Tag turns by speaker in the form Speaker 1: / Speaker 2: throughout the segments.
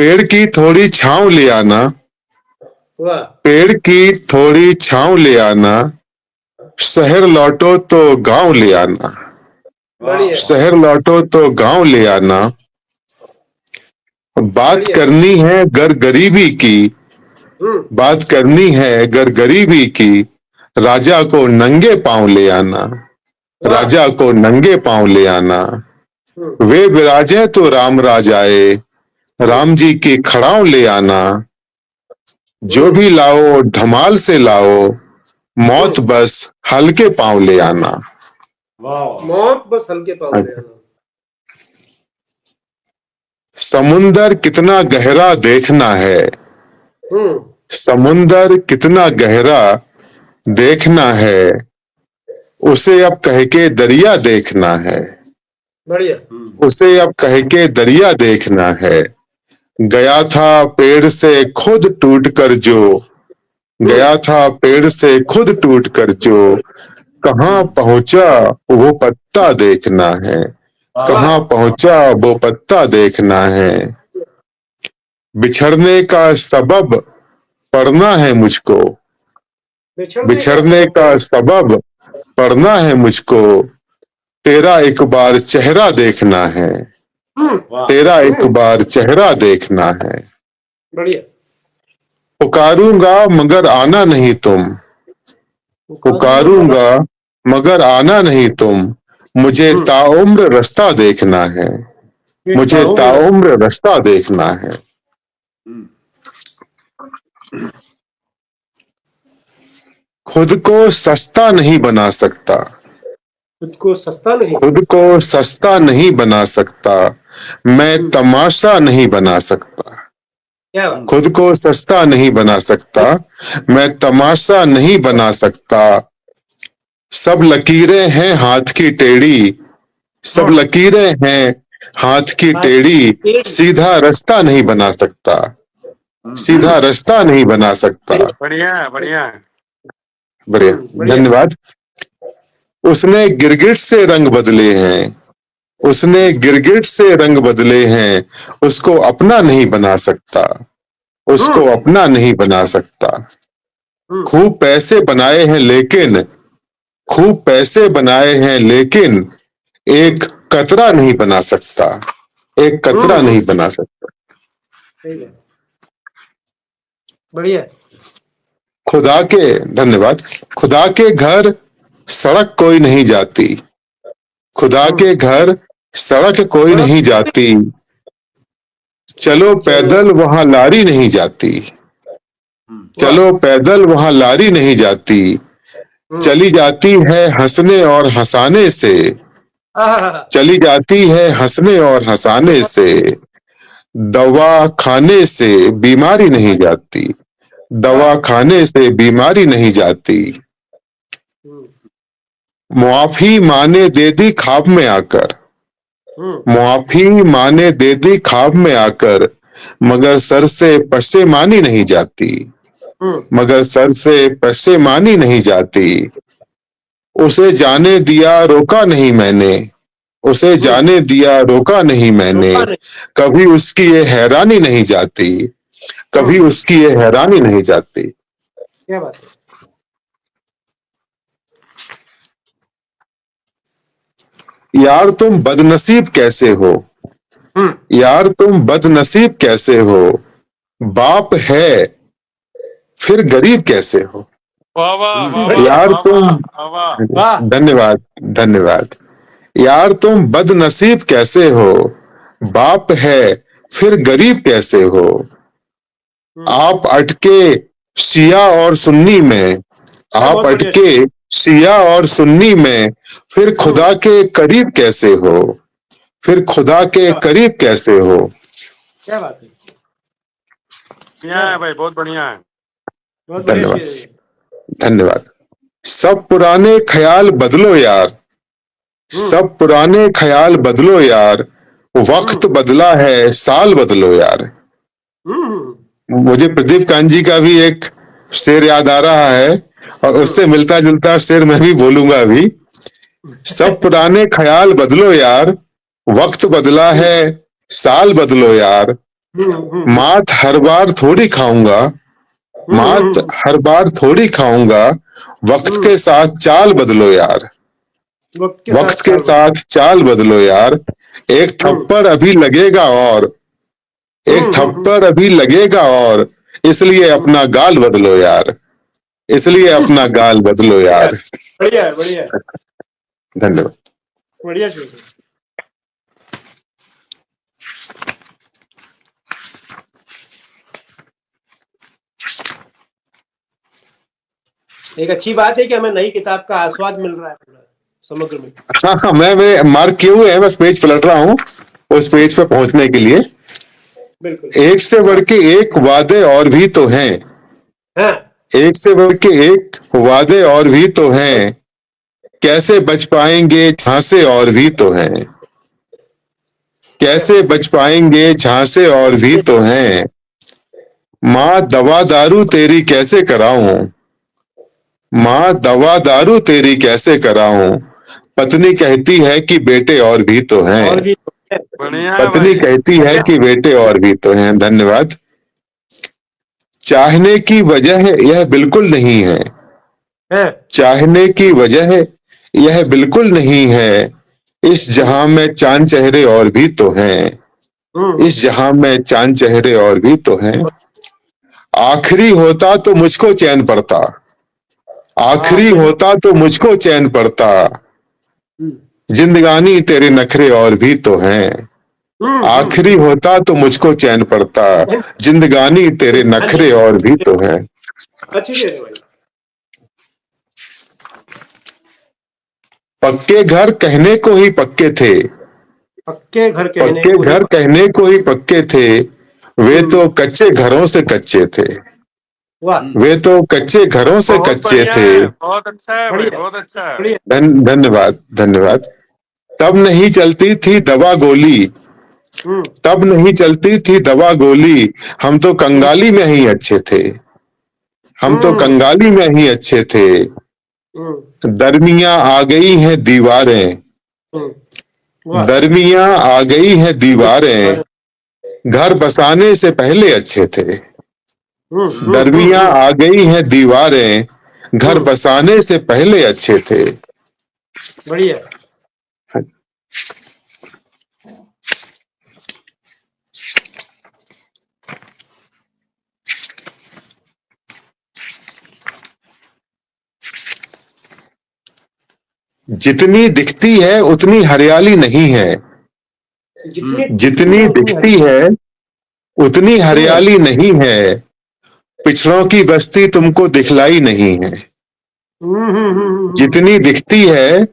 Speaker 1: पेड़ की थोड़ी छांव ले आना,
Speaker 2: वाह,
Speaker 1: पेड़ की थोड़ी छांव ले आना, शहर लौटो तो गांव ले आना,
Speaker 2: बढ़िया,
Speaker 1: शहर लौटो तो गांव ले आना। बात
Speaker 2: बढ़िया।
Speaker 1: करनी है गर गरीबी की, बात करनी है गर गरीबी की, राजा को नंगे पांव ले आना,
Speaker 2: वाह,
Speaker 1: राजा को नंगे पांव ले आना। वे विराजे तो राम राज आए, राम जी की खड़ाऊ ले आना। जो भी लाओ धमाल से लाओ, मौत बस हल्के पांव ले आना।
Speaker 2: मौत बस हल्के पाँव ले आना।
Speaker 1: समुंदर कितना गहरा देखना है, समुंदर कितना गहरा देखना है, उसे अब कह के दरिया देखना है,
Speaker 2: बढ़िया,
Speaker 1: उसे अब कह के दरिया देखना है। गया था पेड़ से खुद टूट कर जो, गया था पेड़ से खुद टूट कर जो, कहाँ पहुंचा वो पत्ता देखना है, कहाँ पहुंचा वो पत्ता देखना है। बिछड़ने का सबब पढ़ना है मुझको, बिछड़ने का सबब पढ़ना है मुझको, तेरा एक बार चेहरा देखना है, तेरा एक बार चेहरा देखना है।
Speaker 2: बढ़िया,
Speaker 1: पुकारूंगा मगर आना नहीं तुम, पुकारूंगा मगर आना नहीं तुम, मुझे ताउम्र रास्ता देखना है, मुझे ताउम्र रास्ता देखना है। खुद को सस्ता नहीं बना सकता,
Speaker 2: खुद को सस्ता नहीं,
Speaker 1: खुद को सस्ता नहीं बना सकता, मैं तमाशा नहीं बना सकता।
Speaker 2: क्या बात,
Speaker 1: खुद को सस्ता नहीं बना सकता, मैं तमाशा नहीं बना सकता। सब लकीरें हैं हाथ की टेढ़ी, सब लकीरें हैं हाथ की टेढ़ी, सीधा रास्ता नहीं बना सकता, सीधा रास्ता नहीं बना सकता।
Speaker 3: बढ़िया बढ़िया
Speaker 1: बढ़िया, धन्यवाद। उसने गिरगिट से रंग बदले हैं, उसने गिरगिट से रंग बदले हैं, उसको अपना नहीं बना सकता, उसको अपना नहीं बना सकता। खूब पैसे बनाए हैं लेकिन, खूब पैसे बनाए हैं लेकिन, एक कतरा नहीं बना सकता, एक कतरा नहीं बना सकता।
Speaker 2: बढ़िया,
Speaker 1: खुदा के, धन्यवाद। खुदा के घर सड़क कोई नहीं जाती, खुदा के घर सड़क कोई नहीं जाती, चलो पैदल वहां लारी नहीं जाती, चलो पैदल वहां लारी नहीं जाती, चली जाती है हंसने और हंसाने से, चली जाती है हंसने और हंसाने से। दवा खाने से बीमारी नहीं जाती, दवा खाने से बीमारी नहीं जाती। मुआफी माने दे दी ख्वाब में आकर, मुआफी माने दे दी ख्वाब में आकर, मगर सर से पशेमानी नहीं जाती, मगर सर से पशेमानी नहीं जाती। उसे जाने दिया रोका नहीं मैंने, उसे जाने दिया रोका नहीं मैंने, कभी उसकी ये हैरानी नहीं जाती, कभी उसकी ये हैरानी नहीं जाती।
Speaker 2: क्या बात है,
Speaker 1: यार तुम बदनसीब कैसे हो, यार तुम बदनसीब कैसे हो, बाप है फिर गरीब कैसे हो।
Speaker 3: वाह वाह
Speaker 1: यार तुम,
Speaker 3: वाह
Speaker 1: धन्यवाद धन्यवाद। यार तुम बदनसीब कैसे हो, बाप है फिर गरीब कैसे हो। आप अटके शिया और सुन्नी में, आप अटके शिया और सुन्नी में, फिर खुदा के करीब कैसे हो, फिर खुदा के करीब कैसे हो।
Speaker 2: क्या बात है,
Speaker 3: बढ़िया है भाई, बहुत बढ़िया है।
Speaker 2: बहुत बढ़िया
Speaker 1: धन्यवाद
Speaker 2: चीज़ है।
Speaker 1: धन्यवाद। सब पुराने ख्याल बदलो यार, सब पुराने ख्याल बदलो यार, वक्त बदला है साल बदलो यार। मुझे प्रदीप कांजी का भी एक शेर याद आ रहा है और उससे मिलता जुलता शेर मैं भी बोलूंगा अभी। सब पुराने ख्याल बदलो यार, वक्त बदला है साल बदलो यार, मात हर बार थोड़ी खाऊंगा, मात हर बार थोड़ी खाऊंगा, वक्त के साथ चाल बदलो यार, वक्त के साथ चाल बदलो यार, एक थप्पड़ अभी लगेगा और एक थप्पड़ अभी लगेगा और इसलिए अपना गाल बदलो यार, इसलिए अपना गाल बदलो यार।
Speaker 2: बढ़िया है, बढ़िया है,
Speaker 1: धन्यवाद।
Speaker 2: बढ़िया शेर है। एक अच्छी बात है कि हमें नई किताब का आस्वाद मिल रहा है पूरा समग्र में।
Speaker 1: हाँ हाँ, मैं मार्क किए हुए हैं, बस पेज पलट रहा हूँ उस पेज पे पहुंचने के लिए।
Speaker 2: बिल्कुल।
Speaker 1: एक से बढ़ के एक वादे और भी तो हैं,
Speaker 2: हाँ,
Speaker 1: एक से बढ़ के एक वादे और भी तो हैं, कैसे बच पाएंगे झांसे और भी तो हैं, कैसे बच पाएंगे झांसे और भी तो हैं, माँ दवा दारू तेरी कैसे कराऊं, माँ दवा दारू तेरी कैसे कराऊं, पत्नी कहती है कि बेटे और भी तो हैं,
Speaker 2: और भी तो है।
Speaker 3: बढ़िया है
Speaker 1: पत्नी
Speaker 3: भाई।
Speaker 1: कहती है कि बेटे और भी तो हैं। धन्यवाद। चाहने की वजह यह बिल्कुल नहीं है,
Speaker 2: हाँ,
Speaker 1: चाहने की वजह यह बिल्कुल नहीं है, इस जहां में चांद चेहरे और भी तो हैं, इस जहां में चांद चेहरे और भी तो हैं। आखिरी होता तो मुझको चैन पड़ता, आखिरी होता तो मुझको चैन पड़ता, जिंदगानी तेरे नखरे और भी तो हैं, आखिरी होता तो मुझको चैन पड़ता, जिंदगानी तेरे नखरे और भी तो हैं।
Speaker 2: अच्छी शेर है भाई।
Speaker 1: पक्के घर कहने को ही पक्के थे,
Speaker 2: पक्के घर कहने
Speaker 1: पक्के
Speaker 2: को ही
Speaker 1: घर कहने को ही पक्के थे, वे तो कच्चे घरों से कच्चे थे,
Speaker 2: वाह,
Speaker 1: वे तो कच्चे घरों से
Speaker 3: बहुत
Speaker 1: कच्चे
Speaker 3: बढ़िया
Speaker 1: थे।
Speaker 3: है, बहुत अच्छा है भाई,
Speaker 2: बढ़िया,
Speaker 3: बहुत अच्छा है।
Speaker 2: बढ़िया।
Speaker 1: धन्यवाद, धन्यवाद। तब नहीं चलती थी दवा गोली, तब नहीं चलती थी दवा गोली, हम तो कंगाली में ही अच्छे थे, हम तो कंगाली में ही अच्छे थे। दरमियां आ गई हैं दीवारें,
Speaker 2: वाह,
Speaker 1: दरमियां आ गई हैं दीवारें, घर बसाने से पहले अच्छे थे। दरमियां आ गई हैं दीवारें, घर बसाने से पहले अच्छे थे।
Speaker 2: बढ़िया।
Speaker 1: जितनी दिखती है उतनी हरियाली नहीं है, जितनी दिखती है उतनी हरियाली नहीं है, पिछड़ों की बस्ती तुमको दिखलाई नहीं है। जितनी दिखती है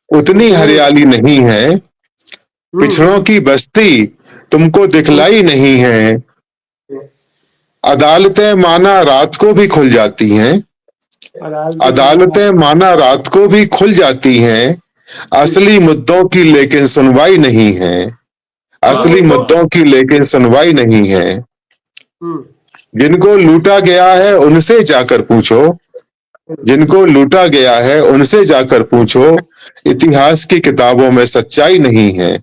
Speaker 1: उतनी हरियाली नहीं है, पिछड़ों की बस्ती तुमको दिखलाई नहीं है। अदालतें माना रात को भी खुल जाती हैं, अदालतें माना रात को भी खुल जाती हैं, असली मुद्दों की लेकिन सुनवाई नहीं है, असली मुद्दों की लेकिन सुनवाई नहीं है। जिनको लूटा गया है उनसे जाकर पूछो, जिनको लूटा गया है उनसे जाकर पूछो, इतिहास की किताबों में सच्चाई नहीं है,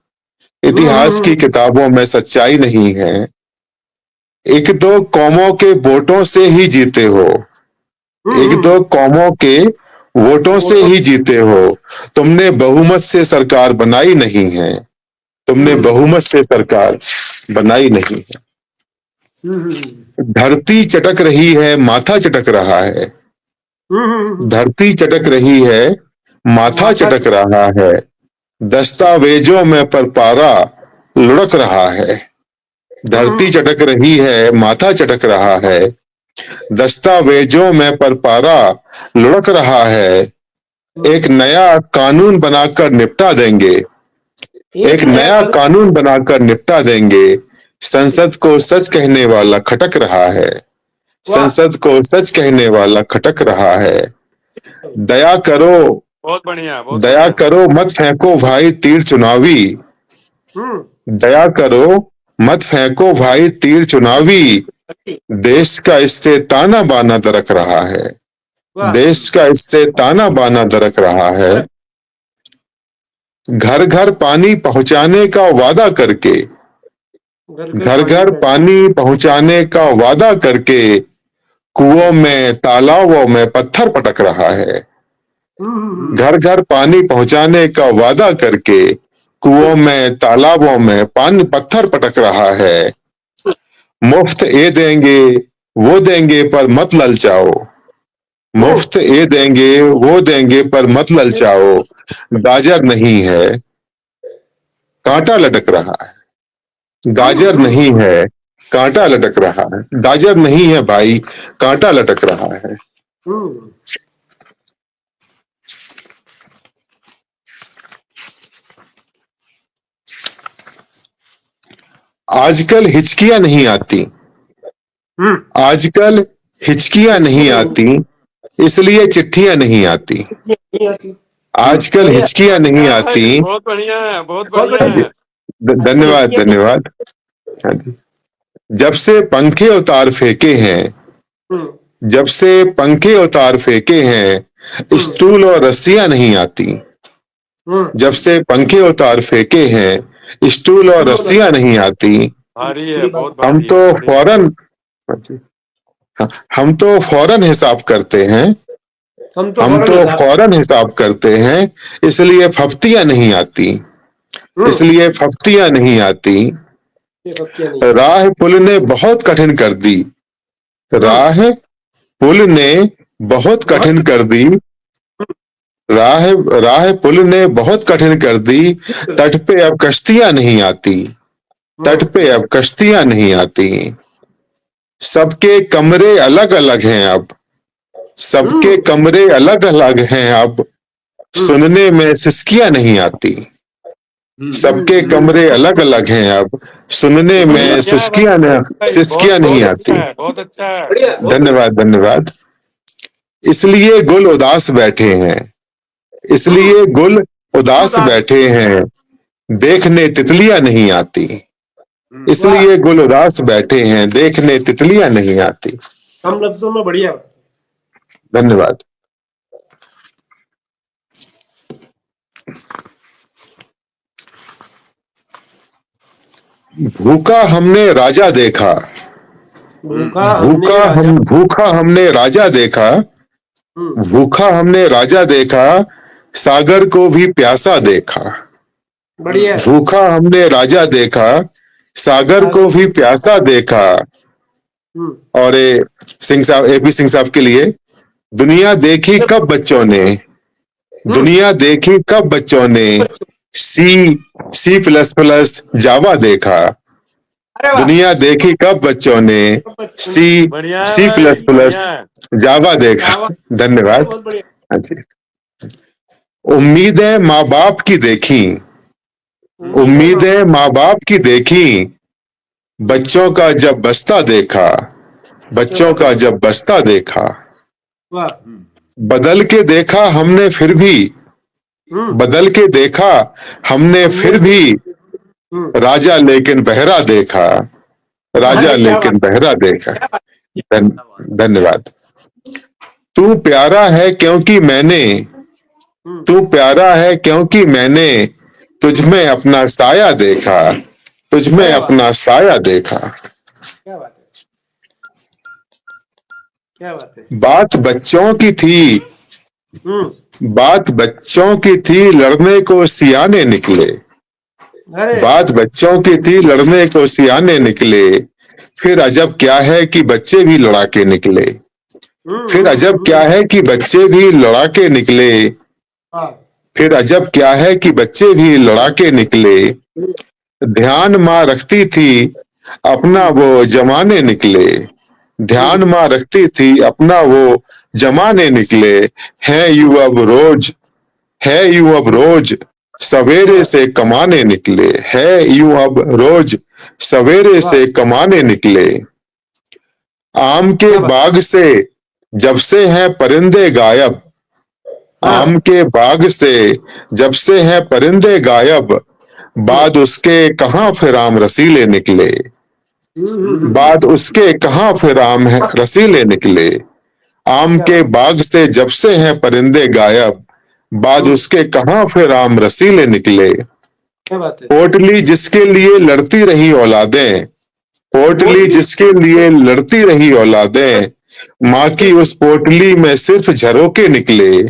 Speaker 1: इतिहास की किताबों में सच्चाई नहीं है। एक दो कौमों के वोटों से ही जीते हो, एक दो कौमों के वोटों से ही जीते हो, तुमने बहुमत से सरकार बनाई नहीं है, तुमने बहुमत से सरकार बनाई नहीं है। धरती चटक रही है, माथा चटक रहा है, धरती चटक रही है, माथा चटक रहा है, दस्तावेजों में पर पारा लुढ़क रहा है। धरती चटक रही है, माथा चटक रहा है, दस्तावेजों में पर पारा लुढ़क रहा है। एक नया कानून बनाकर निपटा देंगे, एक नया कानून बनाकर निपटा देंगे, संसद को सच कहने वाला खटक रहा है, संसद को सच कहने वाला खटक रहा है। दया करो,
Speaker 3: बहुत बढ़िया, बहुत
Speaker 1: दया
Speaker 3: बढ़िया।
Speaker 1: करो मत फेंको भाई तीर चुनावी, दया करो मत फेंको भाई तीर चुनावी, देश का इससे ताना बाना दरक रहा है, देश का इससे ताना बाना दरक रहा है। घर घर पानी पहुंचाने का वादा करके, घर घर पानी पहुंचाने का वादा करके कुओं में तालाबों में पत्थर पटक रहा है। घर घर पानी पहुंचाने का वादा करके कुओं में तालाबों में पानी पत्थर पटक रहा है। मुफ्त ये देंगे वो देंगे पर मत ललचाओ, मुफ्त ये देंगे वो देंगे पर मत ललचाओ। गाजर नहीं है कांटा लटक रहा है, गाजर नहीं है कांटा लटक रहा है, गाजर नहीं है भाई कांटा लटक रहा है। आजकल हिचकियां नहीं आती, आजकल हिचकियां नहीं आती इसलिए चिट्ठियां नहीं आती। आजकल हिचकियां नहीं आती।
Speaker 3: बहुत बढ़िया है, बहुत बढ़िया है।
Speaker 1: धन्यवाद धन्यवाद। हाँ जी। जब से पंखे उतार फेंके हैं, जब से पंखे उतार फेंके हैं स्टूल और रस्सियां नहीं आती। जब से पंखे उतार फेंके हैं स्टूल और रस्सियां नहीं आती।
Speaker 3: भारी है, बहुत
Speaker 1: हम
Speaker 3: भारी
Speaker 1: तो
Speaker 3: है,
Speaker 1: फौरन हम तो फौरन हिसाब करते हैं, हम तो फौरन हिसाब करते हैं इसलिए फफ्तियां नहीं आती, इसलिए फफ्तियां नहीं आती। राह पुल ने बहुत कठिन कर दी, राह पुल ने बहुत कठिन कर दी, राह राह पुल ने बहुत कठिन कर दी। तट पे अब कश्तियां नहीं आती, तट पे अब कश्तियां नहीं आती। सबके कमरे अलग अलग हैं अब, सबके कमरे अलग अलग हैं अब। सुनने में सिसकियां नहीं आती, सबके कमरे अलग अलग हैं अब। सुनने में सिसकियां नहीं आती।
Speaker 3: बहुत अच्छा है।
Speaker 1: धन्यवाद धन्यवाद। इसलिए गुल उदास बैठे हैं, इसलिए गुल उदास बैठे हैं। देखने तितलियां नहीं आती, इसलिए गुल उदास बैठे हैं। देखने तितलियां नहीं आती।
Speaker 2: कम लफ्जों में बढ़िया।
Speaker 1: धन्यवाद। भूखा हमने राजा देखा, भूखा हमने राजा देखा, भूखा हमने राजा देखा। सागर को भी प्यासा देखा,
Speaker 2: बढ़िया।
Speaker 1: भूखा हमने राजा देखा, सागर को भी प्यासा देखा। और सिंह साहब, एपी सिंह साहब के लिए, दुनिया देखी कब बच्चों ने, दुनिया देखी कब बच्चों ने सी प्लस प्लस जावा देखा। दुनिया देखी कब बच्चों ने सी प्लस प्लस जावा देखा। धन्यवाद। हाँ जी। उम्मीदें माँ बाप की देखी, उम्मीदें माँ बाप की देखी। बच्चों का जब बस्ता देखा, बच्चों का जब बस्ता देखा। बदल के देखा हमने फिर भी, बदल के देखा हमने फिर भी। राजा लेकिन बहरा देखा, राजा लेकिन बहरा देखा। धन्यवाद। तू प्यारा है क्योंकि मैंने, तू प्यारा है क्योंकि मैंने तुझ में अपना साया देखा, तुझ में अपना साया देखा।
Speaker 2: क्या बात है, क्या बात है।
Speaker 1: बात बच्चों की थी, बात बच्चों की थी, लड़ने को सियाने निकले। बात बच्चों की थी, लड़ने को सियाने निकले। फिर अजब क्या है कि बच्चे भी लड़ाके निकले, फिर अजब क्या है कि बच्चे भी लड़ाके निकले। फिर अजब क्या है कि बच्चे भी लड़ाके निकले। ध्यान माँ रखती थी अपना वो जमाने निकले, ध्यान माँ रखती थी अपना वो जमाने निकले। है यू अब रोज, है यू अब रोज सवेरे से कमाने निकले, है यू अब रोज सवेरे से कमाने निकले। आम के बाग से जब से हैं परिंदे गायब, आम के बाग से जब से हैं परिंदे गायब। बाद उसके कहाँ फिर आम रसीले निकले, बाद उसके कहाँ फिर आम रसीले निकले। आम के बाग से जब से हैं परिंदे गायब, बाद उसके कहाँ फिर आम रसीले निकले।
Speaker 2: क्या बात है।
Speaker 1: पोटली जिसके लिए लड़ती रही औलादें, पोटली जिसके लिए लड़ती रही औलादें, माँ की उस पोटली में सिर्फ झरोके निकले,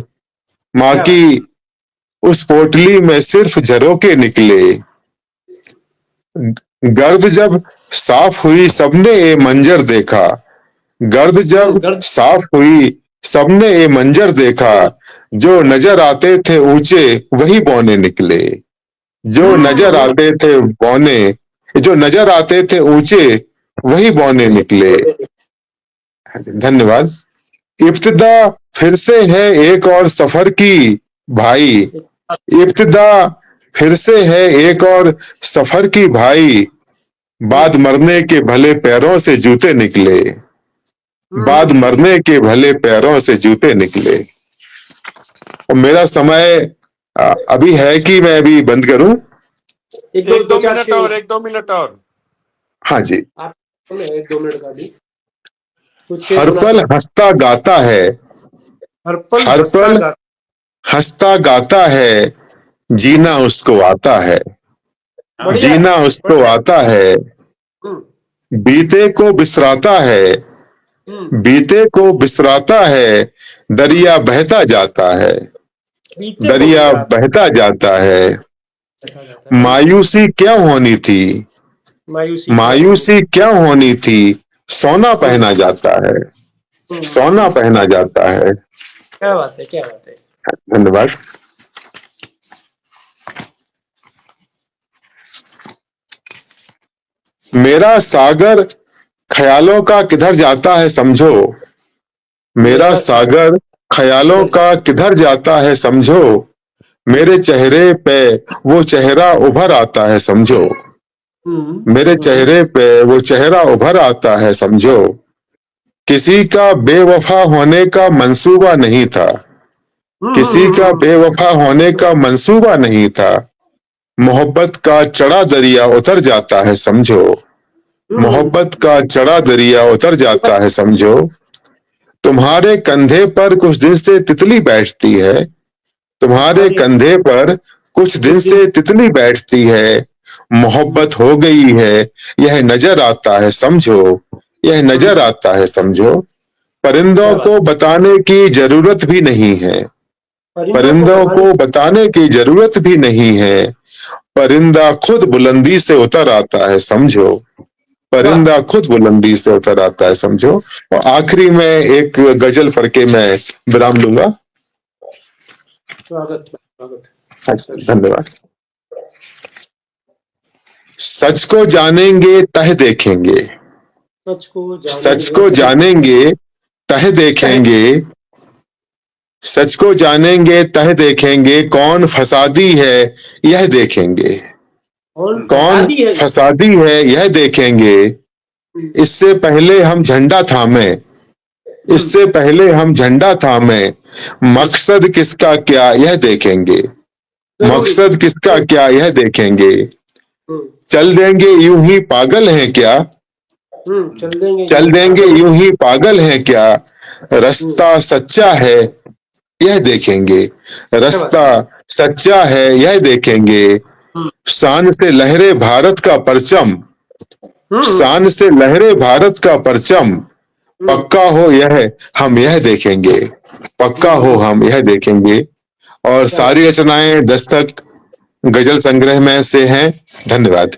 Speaker 1: माँ
Speaker 2: क्या
Speaker 1: की उस पोटली में सिर्फ झरोके निकले। गर्द जब साफ हुई सबने ये मंजर देखा, गर्द जब
Speaker 2: गर्द
Speaker 1: साफ हुई सबने ये मंजर देखा, जो नजर आते थे ऊंचे वही बौने निकले, जो नजर आते थे बौने, जो नजर आते थे ऊंचे वही बौने निकले। धन्यवाद। इब्तिदा फिर से है एक और सफर की भाई, इब्तिदा फिर से है एक और सफर की भाई, बाद मरने के भले पैरों से जूते निकले, बाद मरने के भले पैरों से जूते निकले। और मेरा समय अभी है कि मैं अभी बंद करूं?
Speaker 2: एक दो मिनट और।
Speaker 1: हाँ जी।
Speaker 2: आप 1-2 मिनट का भी
Speaker 1: हर पल हंसता गाता है,
Speaker 2: हर पल
Speaker 1: हंसता गाता है, जीना उसको आता है, जीना उसको आता है, बीते को बिसराता है, बीते को बिसराता है, दरिया बहता जाता है, दरिया बहता जाता है। मायूसी क्या होनी थी, मायूसी क्या होनी थी, सोना पहना जाता है, सोना पहना जाता है।
Speaker 2: क्या बात है, क्या बात है।
Speaker 1: धन्यवाद। मेरा सागर ख्यालों का किधर जाता है समझो, मेरा सागर ख्यालों का किधर जाता है समझो, मेरे चेहरे पे वो चेहरा उभर आता है समझो, मेरे चेहरे पे वो चेहरा उभर आता है समझो। किसी का बेवफा होने का मंसूबा नहीं था, किसी का बेवफा होने का मंसूबा नहीं था, मोहब्बत का चढ़ा दरिया उतर जाता है समझो, मोहब्बत का चढ़ा दरिया उतर जाता है समझो। तुम्हारे कंधे पर कुछ दिन से तितली बैठती है, तुम्हारे कंधे पर कुछ दिन से तितली बैठती है, मोहब्बत हो गई है यह नजर आता है समझो, यह नजर आता है समझो। परिंदों को बताने की जरूरत भी नहीं है, परिंदों को बताने की जरूरत भी नहीं है, परिंदा खुद बुलंदी से उतर आता है समझो, परिंदा खुद बुलंदी से उतर आता है समझो। और आखिरी में एक गजल पढ़ के मैं विराम लूंगा। धन्यवाद। सच को जानेंगे तह देखेंगे, सच को जानेंगे तह देखेंगे, सच को जानेंगे तह देखेंगे, कौन फसादी है यह देखेंगे, कौन फसादी है यह देखेंगे। इससे पहले हम झंडा थामे, इससे पहले हम झंडा थामे, मकसद किसका क्या यह देखेंगे, मकसद किसका क्या यह देखेंगे। चल देंगे यूं ही पागल हैं क्या, चल देंगे यूं ही पागल हैं क्या, रास्ता सच्चा है यह देखेंगे, रास्ता सच्चा है यह देखेंगे। शान से लहरे भारत का परचम, शान से लहरे भारत का परचम, पक्का हो यह हम यह देखेंगे, पक्का हो हम यह देखेंगे। और सारी रचनाएं दस्तक गजल संग्रह में से हैं। धन्यवाद।